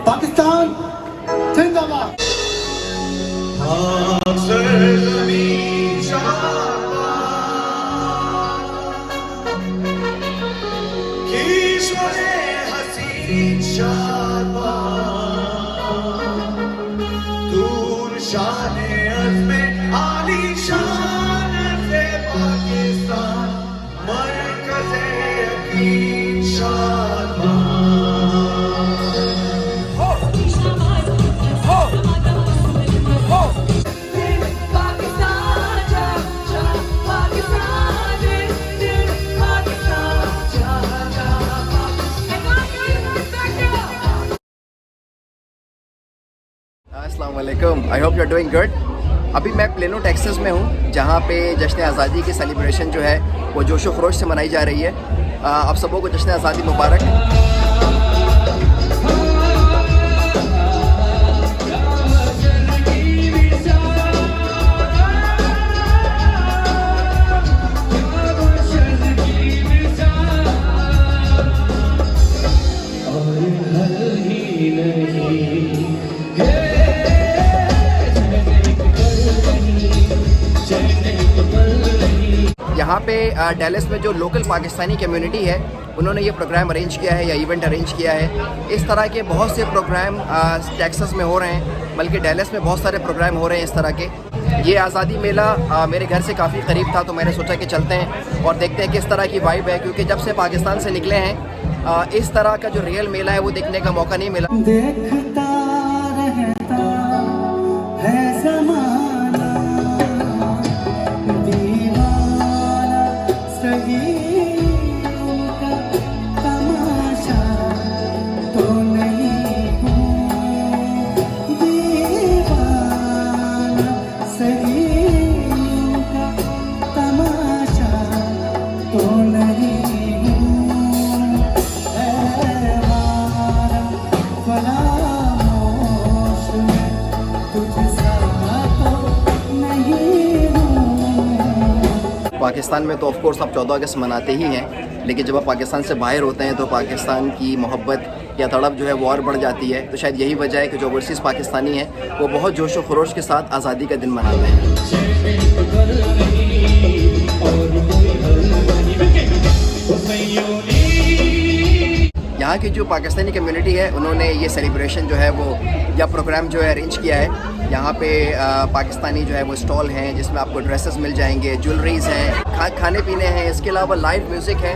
पाकिस्तान जिंदाबाद। अस्सलाम वालेकुम, I hope you are doing good. अभी मैं प्लेनो टेक्सास में हूँ, जहाँ पे जश्न आज़ादी की सेलिब्रेशन जो है वो जोशो खरोश से मनाई जा रही है। आप सबों को जश्न आज़ादी मुबारक। यहाँ पे डैलस में जो लोकल पाकिस्तानी कम्युनिटी है उन्होंने ये प्रोग्राम अरेंज किया है या इवेंट अरेंज किया है। इस तरह के बहुत से प्रोग्राम टेक्सास में हो रहे हैं, बल्कि डैलस में बहुत सारे प्रोग्राम हो रहे हैं इस तरह के। ये आज़ादी मेला मेरे घर से काफ़ी क़रीब था, तो मैंने सोचा कि चलते हैं और देखते हैं किस तरह की वाइब है, क्योंकि जब से पाकिस्तान से निकले हैं इस तरह का जो रियल मेला है वो देखने का मौका नहीं मिला। देखता रहता है ज़माना, दीवाना सही का तमाशा तो नहीं हूँ, दीवाना सही का तमाशा तो नहीं हूँ, ऐवारा फरामोश में तुझसा तो नहीं हूँ। पाकिस्तान में तो ऑफ कोर्स आप 14 अगस्त मनाते ही हैं, लेकिन जब आप पाकिस्तान से बाहर होते हैं तो पाकिस्तान की मोहब्बत या तड़प जो है वो और बढ़ जाती है। तो शायद यही वजह है कि जो ओवरसीज़ पाकिस्तानी हैं वो बहुत जोश व खरोश के साथ आज़ादी का दिन मनाते हैं। यहाँ की जो पाकिस्तानी कम्युनिटी है उन्होंने ये सेलिब्रेशन जो है वो या प्रोग्राम जो है अरेंज किया है। यहाँ पे पाकिस्तानी जो है वो स्टॉल हैं जिसमें आपको ड्रेसेस मिल जाएंगे, ज्वेलरीज हैं, खाने पीने हैं, इसके अलावा लाइव म्यूज़िक है।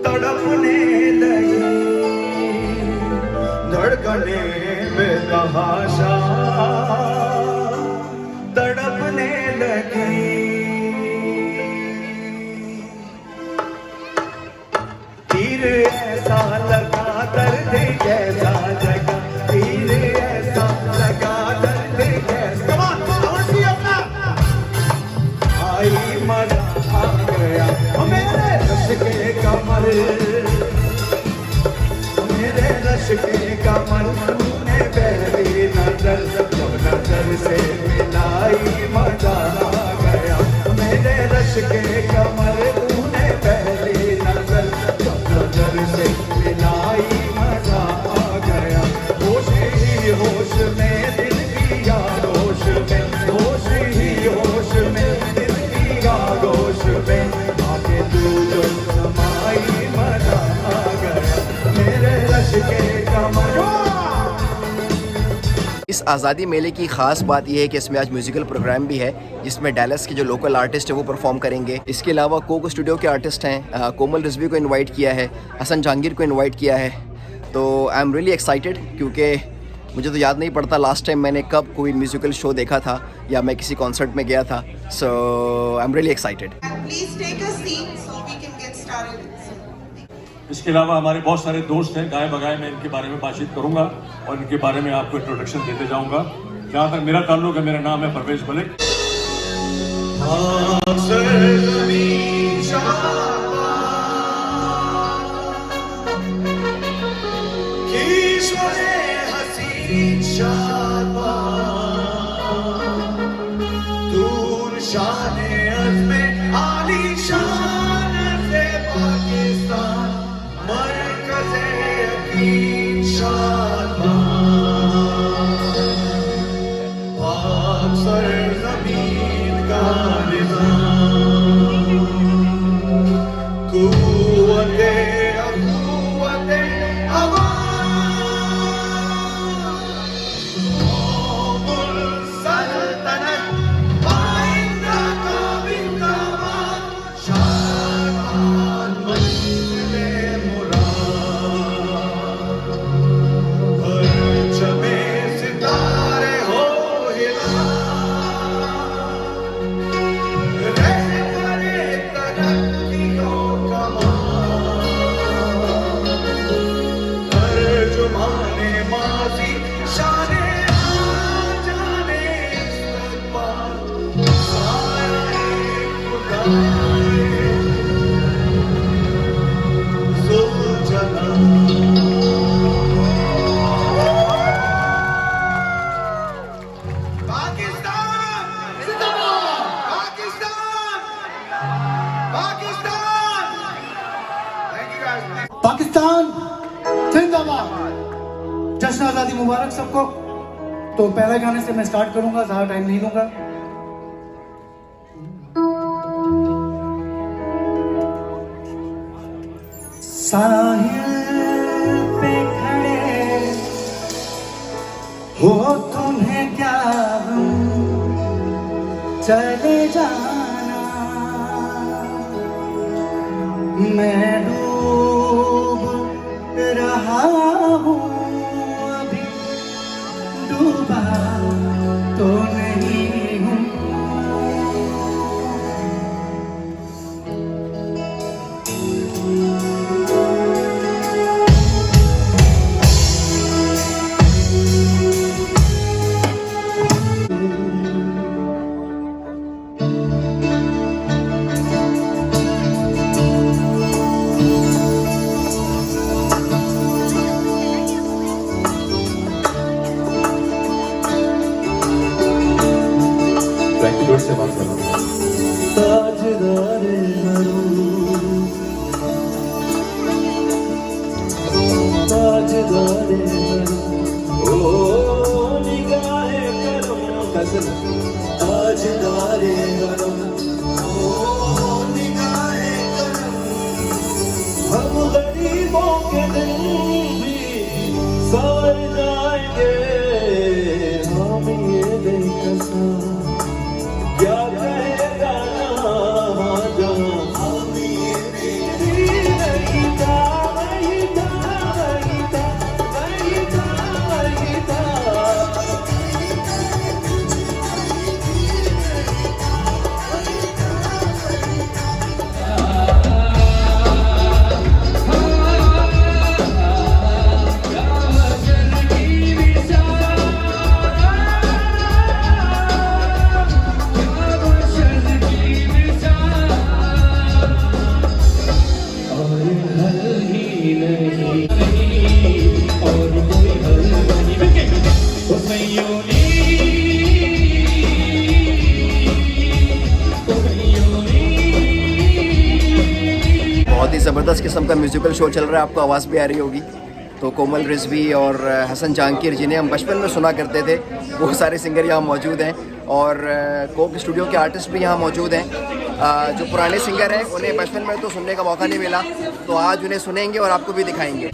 तड़पने लगी धड़कने बेतहाशा, तड़पने लगी तीर ऐसा लगा दर्द कैसा जगा, तीर ऐसा लगा दर्द कैसा। आई मजा आ गया मेरे रश के कमर, मेरे रश के कमर, तूने पहली नजर जब नजर से मिलाई मजा आ गया मेरे रश के कमर, तूने पहली नजर जब नजर से मिलाई मजा आ गया। होश ही होश में दिल की यादोश में, होश ही होश में दिल की यादोश में, आके तू जो समाई मजा आ गया मेरे रश के कमर। इस आज़ादी मेले की ख़ास बात यह है कि इसमें आज म्यूज़िकल प्रोग्राम भी है जिसमें डैलस के जो लोकल आर्टिस्ट हैं वो परफॉर्म करेंगे। इसके अलावा कोक स्टूडियो के आर्टिस्ट हैं, कोमल रिजवी को इनवाइट किया है, हसन जहांगीर को इनवाइट किया है। तो आई एम रियली एक्साइटेड क्योंकि मुझे तो याद नहीं पड़ता लास्ट टाइम मैंने कब कोई म्यूज़िकल शो देखा था या मैं किसी कॉन्सर्ट में गया था। So I am really excited. Please take a seat so we can get started. इसके अलावा हमारे बहुत सारे दोस्त हैं, गाय बगाए मैं इनके बारे में बातचीत करूंगा और इनके बारे में आपको इंट्रोडक्शन देते जाऊंगा। जहाँ तक मेरा ताल्लुक है, मेरा नाम है परवेज मलिक। पाकिस्तान जिंदाबाद। जश्न आज़ादी मुबारक सबको। तो पहले गाने से मैं स्टार्ट करूंगा, ज़्यादा टाइम नहीं लूंगा। साहिल पे खड़े हो तुम्हें क्या चले जाना, मैं डूब रहा हूँ अभी डूबा तो नहीं हूँ। से बात कर रहा हूँ। हम गरीबों के दिन भी सवर जाएंगे, हम ये बेकसा क्या कहेगा जहाँ हम ये नहीं था, वही था, वही था, वही था, वही था। बहुत ही ज़बरदस्त किस्म का म्यूज़िकल शो चल रहा है, आपको आवाज़ भी आ रही होगी। तो कोमल रिजवी और हसन जहांगीर जिन्हें हम बचपन में सुना करते थे, वो सारे सिंगर यहाँ मौजूद हैं और कोक स्टूडियो के आर्टिस्ट भी यहाँ मौजूद हैं। जो पुराने सिंगर हैं उन्हें बचपन में तो सुनने का मौका नहीं मिला, तो आज उन्हें सुनेंगे और आपको भी दिखाएंगे।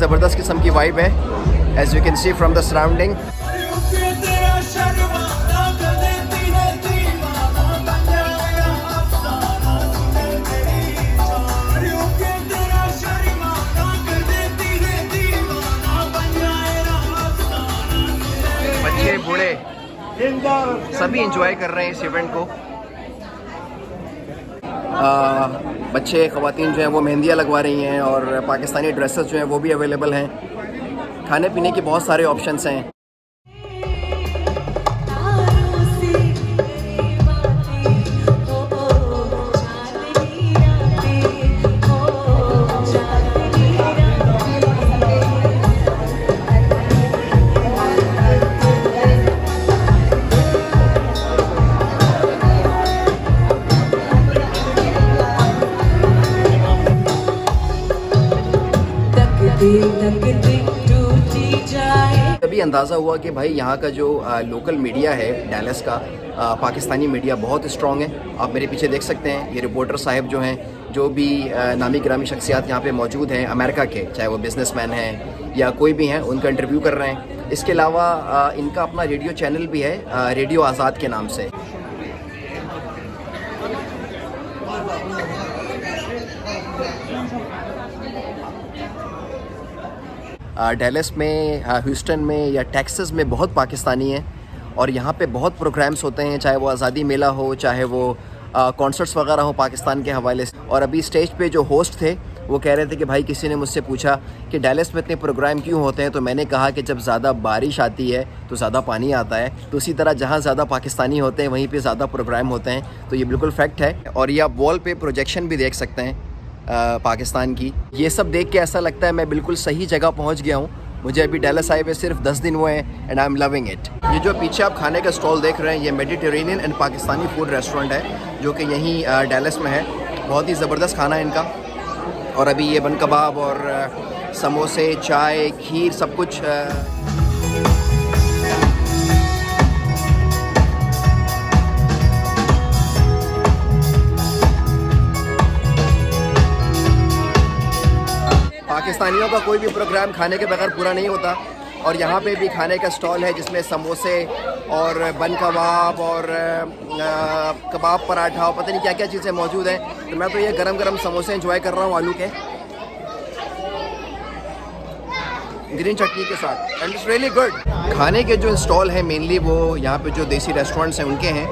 ज़बरदस्त किस्म की वाइब है, as you can see from the surrounding. बच्चे बूढ़े सभी इंजॉय कर रहे हैं इस इवेंट को। बच्चे ख़वातीन जो हैं वो मेहंदियाँ लगवा रही हैं और पाकिस्तानी ड्रेसेस जो हैं वो भी अवेलेबल हैं। खाने पीने के बहुत सारे ऑप्शंस हैं। तभी अंदाज़ा हुआ कि भाई यहाँ का जो लोकल मीडिया है डैलस का, पाकिस्तानी मीडिया बहुत स्ट्रॉन्ग है। आप मेरे पीछे देख सकते हैं ये रिपोर्टर साहब जो हैं, जो भी नामी गिरामी शख्सियात यहाँ पे मौजूद हैं अमेरिका के, चाहे वो बिजनेसमैन हैं या कोई भी हैं, उनका इंटरव्यू कर रहे हैं। इसके अलावा इनका अपना रेडियो चैनल भी है, रेडियो आज़ाद के नाम से। डैलस में, ह्यूस्टन में या टेक्सास में बहुत पाकिस्तानी हैं और यहाँ पे बहुत प्रोग्राम्स होते हैं, चाहे वो आज़ादी मेला हो, चाहे वो कॉन्सर्ट्स वगैरह हो पाकिस्तान के हवाले से। और अभी स्टेज पे जो होस्ट थे वो कह रहे थे कि भाई किसी ने मुझसे पूछा कि डैलस में इतने प्रोग्राम क्यों होते हैं, तो मैंने कहा कि जब ज़्यादा बारिश आती है तो ज़्यादा पानी आता है, तो उसी तरह जहाँ ज़्यादा पाकिस्तानी होते हैं वहीं पे ज़्यादा प्रोग्राम होते हैं। तो ये बिल्कुल फैक्ट है। और ये आप वॉल पे प्रोजेक्शन भी देख सकते हैं पाकिस्तान की। ये सब देख के ऐसा लगता है मैं बिल्कुल सही जगह पहुँच गया हूँ। मुझे अभी डैलस आए हुए सिर्फ 10 दिन हुए हैं and I am loving it. ये जो पीछे आप खाने का स्टॉल देख रहे हैं ये Mediterranean and Pakistani food restaurant है, जो कि यहीं डैलस में है। बहुत ही ज़बरदस्त खाना है इनका। और अभी ये बन कबाब और समोसे, चाय, खीर सब कुछ पाकिस्तानियों का कोई भी प्रोग्राम खाने के बगैर पूरा नहीं होता। और यहाँ पे भी खाने का स्टॉल है जिसमें समोसे और बन कबाब और कबाब पराठा और पता नहीं क्या क्या चीज़ें मौजूद हैं। तो मैं तो ये गरम गरम समोसे एंजॉय कर रहा हूँ आलू के ग्रीन चटनी के साथ, एंड इट्स रियली गुड। खाने के जो स्टॉल हैं मेनली वो यहाँ पे जो देसी रेस्टोरेंट्स हैं उनके हैं।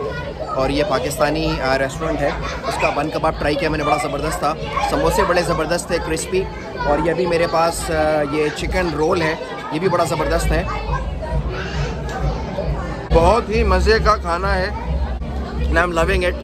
और ये पाकिस्तानी रेस्टोरेंट है, उसका बन कबाब ट्राई किया मैंने, बड़ा ज़बरदस्त था। समोसे बड़े ज़बरदस्त थे, क्रिस्पी। और ये अभी मेरे पास ये चिकन रोल है, ये भी बड़ा ज़बरदस्त है। बहुत ही मज़े का खाना है, I am loving it.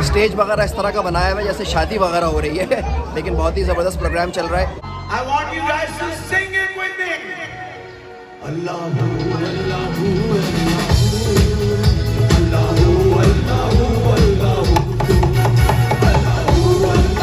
Stage वगैरह इस तरह का बनाया हुआ है जैसे शादी वगैरह हो रही है, लेकिन बहुत ही ज़बरदस्त प्रोग्राम चल रहा है। I want you guys to sing it with me. Allahu, Allahu, Allahu, Allahu, Allahu, Allahu, Allahu, Allahu.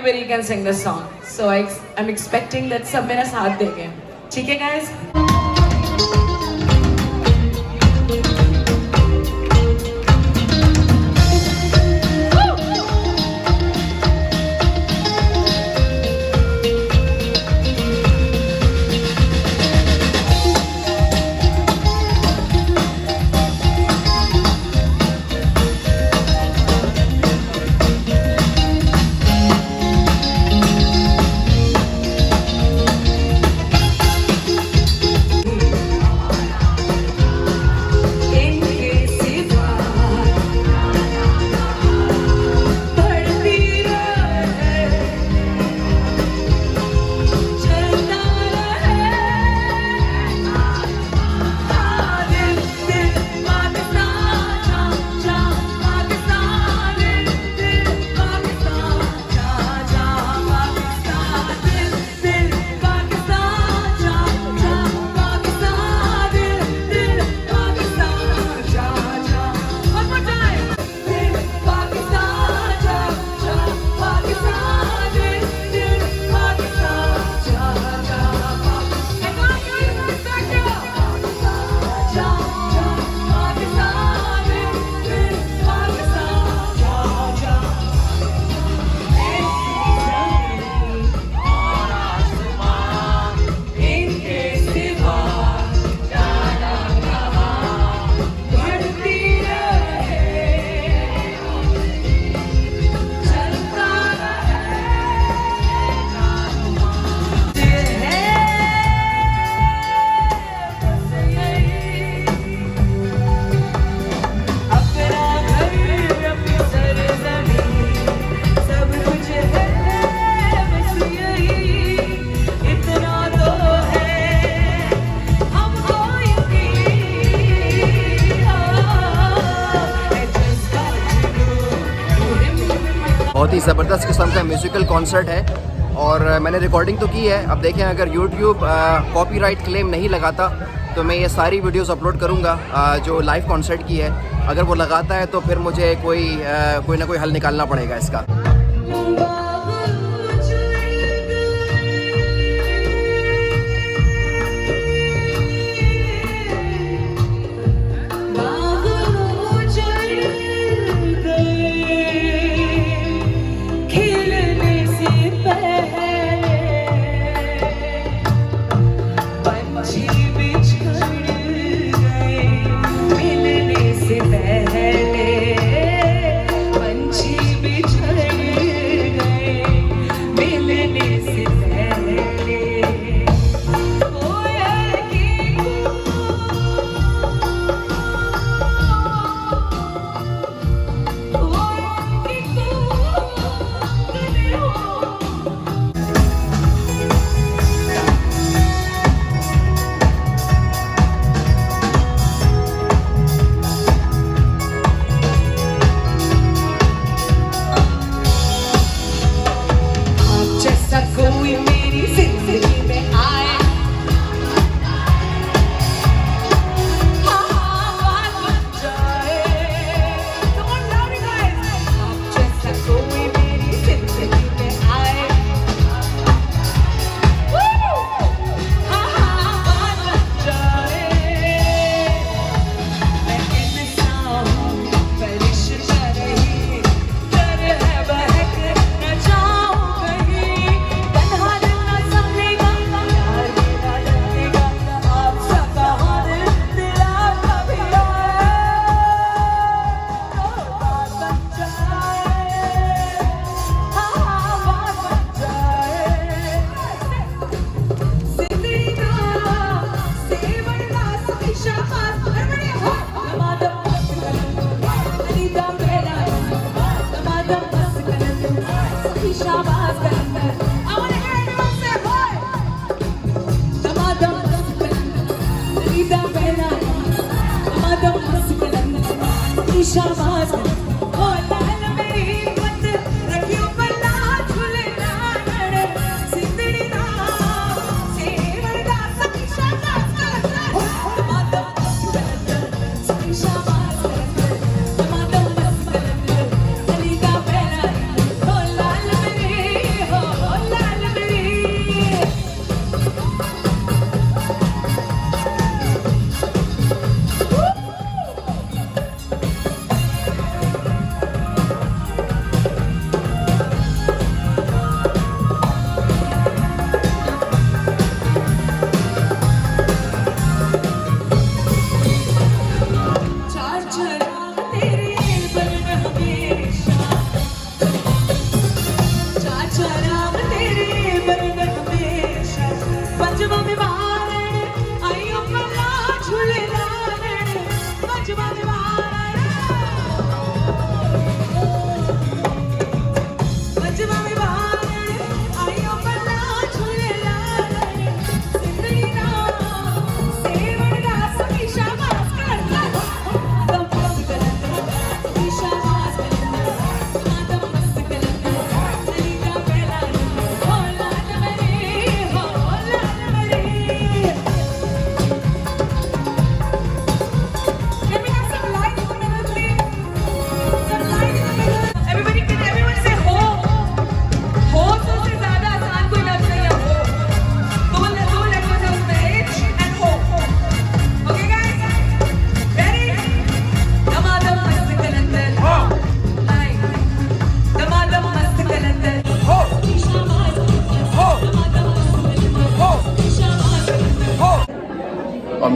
everybody can sing this song. So I'm expecting that सब मेरा साथ देंगे. ठीक है guys? बहुत ही ज़बरदस्त किस्म का म्यूज़िकल कॉन्सर्ट है और मैंने रिकॉर्डिंग तो की है. अब देखें अगर YouTube कॉपीराइट क्लेम नहीं लगाता तो मैं ये सारी वीडियोस अपलोड करूँगा जो लाइव कॉन्सर्ट की है. अगर वो लगाता है तो फिर मुझे कोई ना कोई हल निकालना पड़ेगा इसका. शाबाश ओ लाल मेरी मत रखियो पल्ला झूले नागड़ सिंदड़ी दा सेवर दा सखी शाबाश मातम सखी शाबाश मातम अली दा बेरा ओ लाल मेरी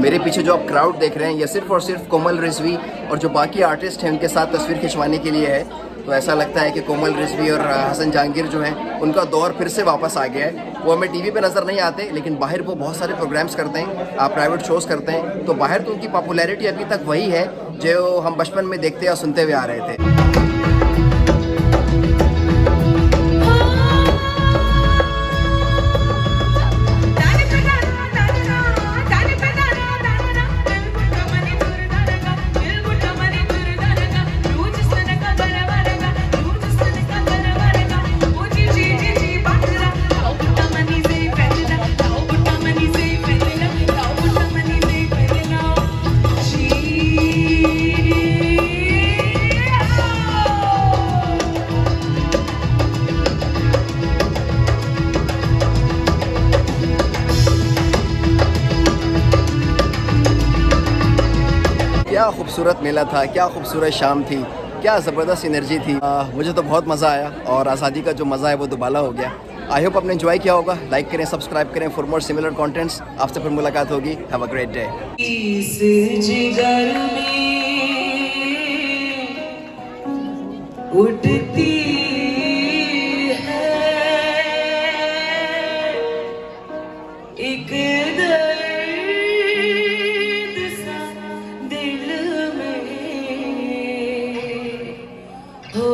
मेरे पीछे जो आप क्राउड देख रहे हैं ये सिर्फ और सिर्फ कोमल रिजवी और जो बाकी आर्टिस्ट हैं उनके साथ तस्वीर खिंचवाने के लिए है। तो ऐसा लगता है कि कोमल रिजवी और हसन जहांगीर जो हैं उनका दौर फिर से वापस आ गया है। वो हमें टीवी पे नज़र नहीं आते, लेकिन बाहर वो बहुत सारे प्रोग्राम्स करते हैं, प्राइवेट शोज़ करते हैं। तो बाहर तो उनकी पॉपुलैरिटी अभी तक वही है जो हम बचपन में देखते या सुनते हुए आ रहे थे। क्या खूबसूरत मेला था, क्या खूबसूरत शाम थी, क्या ज़बरदस्त एनर्जी थी। मुझे तो बहुत मज़ा आया और आज़ादी का जो मज़ा है वो दुबाला हो गया। आई होप आपने एंजॉय किया होगा। लाइक करें, सब्सक्राइब करें फॉर मोर सिमिलर कंटेंट्स। आपसे फिर मुलाकात होगी। Have a great day. इस जिगर में उठती है एक दर्द सा दिल में हो